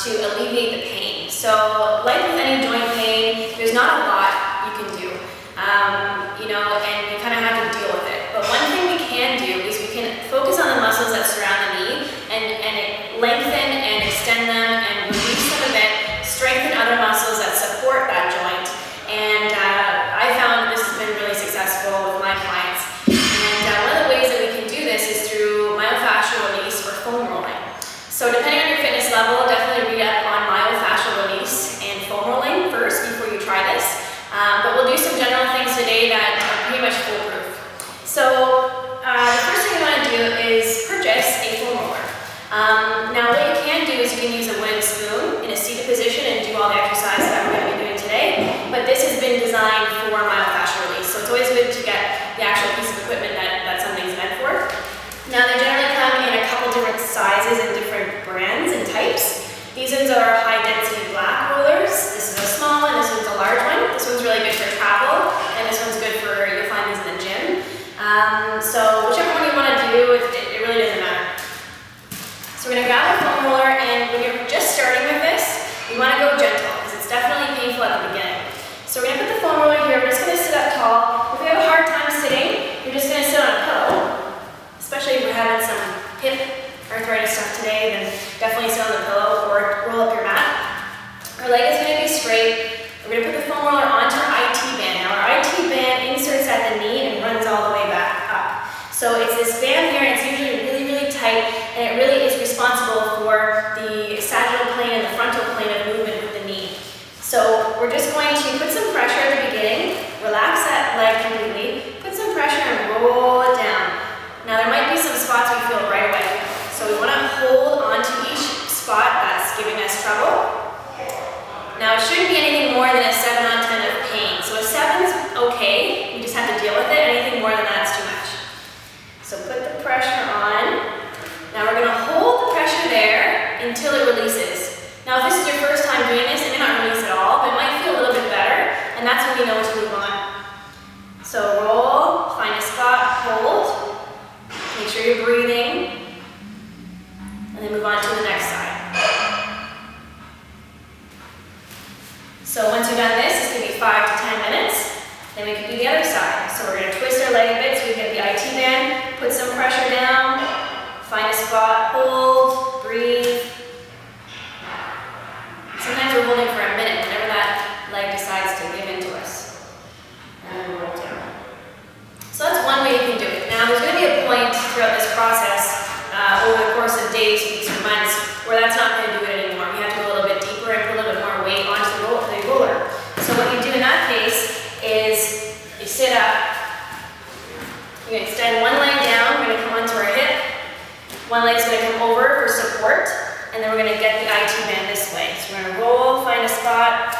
to alleviate the pain. So like with any joint pain, there's not a lot you can do, you know, and you kind of have to deal with it. But one thing we can do is we can focus on the muscles that surround the knee and lengthen and extend them and release them a bit, strengthen other muscles that support that joint. And I found this has been really successful with my clients. And one of the ways that we can do this is through myofascial release or foam rolling. So depending on your fitness level, definitely read up on myofascial release and foam rolling first before you try this. But we'll do some general things today that are pretty much foolproof. So the first thing you want to do is purchase a foam roller. Now what you can do is you can use a wooden spoon in a seated position and do all the exercises that we're going to be doing today. But this has been designed for myofascial release, so it's always good to get the actual piece of equipment that something's meant for. Now they generally come in a couple different sizes and different brands and types. These ones are high density black rollers. This is a small one, this one's a large one. This one's really good for travel, and this one's good for, you'll find these in the gym. So whichever one you want to do, it really doesn't matter. So we're going to grab a foam roller, and when you're just starting with this, you want to go gentle, because it's definitely painful at the beginning. So we're going to put the foam roller here, we're just going to sit up tall. If you have a hard time sitting, you're just going to sit on a pillow. Especially if we're having some hip arthritis stuff today, then definitely sit on the pillow or roll up your mat. Our leg is going to be straight. We're going to put the foam roller onto our IT band. Now our IT band inserts at the knee and runs all the way back up. So it's this band here, and it's usually really, really tight, and it really is responsible for the sagittal plane and the frontal plane of movement with the knee. So we're just going to put some pressure at the beginning, relax that leg completely, put some pressure and roll it down. Now there might be some spots we feel right away. So we want to hold on to each spot that's giving us trouble. Now it shouldn't be anything more than a 7 on 10 of pain. So a 7's okay, we just have to deal with it. Anything more than that's too much. So put the pressure on. Now we're going to hold the pressure there until it releases. Now if this is your first time doing this, it may not release at all, but it might feel a little bit better, and that's when we know to move on. So roll, find a spot, hold, make sure you're breathing, and then move on to the next side. So once you've done this, it's going to be 5 to 10 minutes. Then we can do the other side. So we're going to twist our leg a bit so we get the IT band, put some pressure down, find a spot, hold, breathe. Sometimes we're holding for a minute whenever that leg decides to give in to us. And then roll down. So that's one way you can do it. Now there's going to be a point throughout this process over the course of days, weeks, or months where that's not going to do it anymore. We have to go a little bit deeper and put a little bit more weight onto the roller. So what you do in that case is you sit up, you extend one leg down, we're going to come onto our hip, one leg's going to come over for support, and then we're going to get the IT band this way. So we're going to roll, find a spot,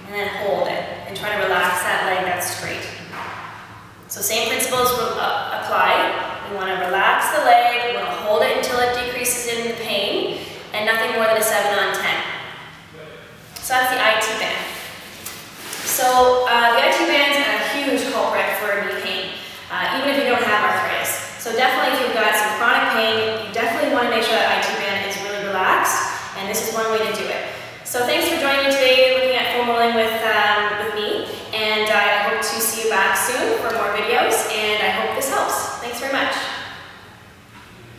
and then hold it, and try to relax that leg that's straight. So same principles will apply. We want to relax the leg, we want to hold it until it decreases in the pain, and nothing more than a 7 on 10. So that's the IT band. So the IT band's a huge culprit for knee pain, even if you don't have arthritis. So definitely if you've got some chronic pain, you definitely want to make sure that IT band is really relaxed, and this is one way to do it. So thanks for joining me today looking at foam rolling with me, and I hope to see you back soon for more videos.